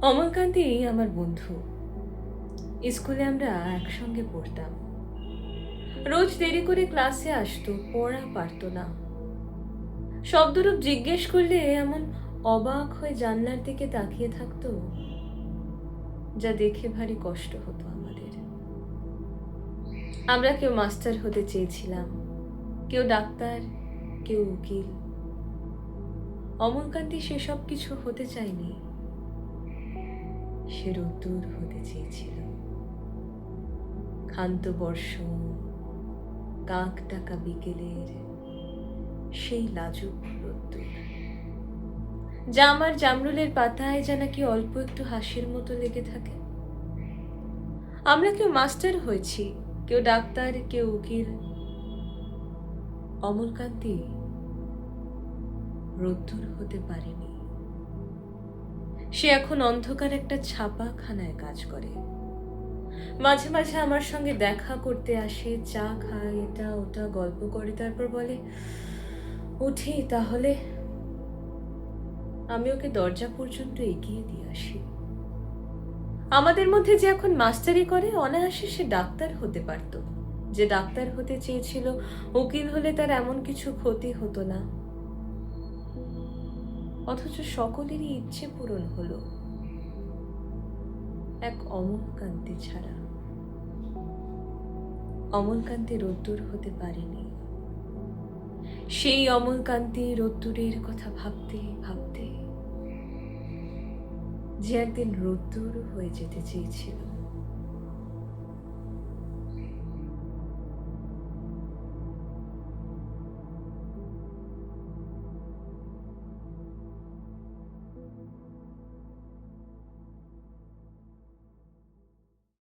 অমলকান্তি আমার বন্ধু। স্কুলে আমরা একসঙ্গে পড়তাম। রোজ দেরি করে ক্লাসে আসতো, পড়া পারতো না। শব্দরূপ জিজ্ঞেস করলে এমন অবাক হয়ে জানলার দিকে তাকিয়ে থাকতো, যা দেখে ভারী কষ্ট হতো আমাদের। আমরা কেউ মাস্টার হতে চেয়েছিলাম, কেউ ডাক্তার, কেউ উকিল। অমলকান্তি সেসব কিছু হতে চায়নি। সে রোদ্দুর হতে চেয়েছিল। ক্ষান্ত বর্ষণ, কাক ডাকা বিকেলের সেই লাজুক রোদ্দুর, যা আমার জামরুলের পাতায় যা নাকি অল্প একটু হাসির মতো লেগে থাকে। আমরা কেউ মাস্টার হয়েছি, কেউ ডাক্তার, কেউ উকিল। অমলকান্তি রোদ্দুর হতে পারেনি। সে এখন অন্ধকার একটা ছাপাখানায় কাজ করে। মাঝে মাঝে আমার সঙ্গে দেখা করতে আসে, চা খায়, এটা ওটা গল্প করে, তারপর বলে, উঠি তাহলে। আমি ওকে দরজা পর্যন্ত এগিয়ে দিয়ে আসি। আমাদের মধ্যে যে এখন মাস্টারি করে, অনায়াসে সে ডাক্তার হতে পারত। যে ডাক্তার হতে চেয়েছিল, উকিল হলে তার এমন কিছু ক্ষতি হতো না। অথচ সকলেরই ইচ্ছে পূরণ হলো, এক অমলকান্তি ছাড়া। অমলকান্তি রোদ্দুর হতে পারেনি। সেই অমলকান্তি রোদ্দুরের কথা ভাবতে ভাবতে যে একদিন রোদ্দুর হয়ে যেতে চেয়েছিল।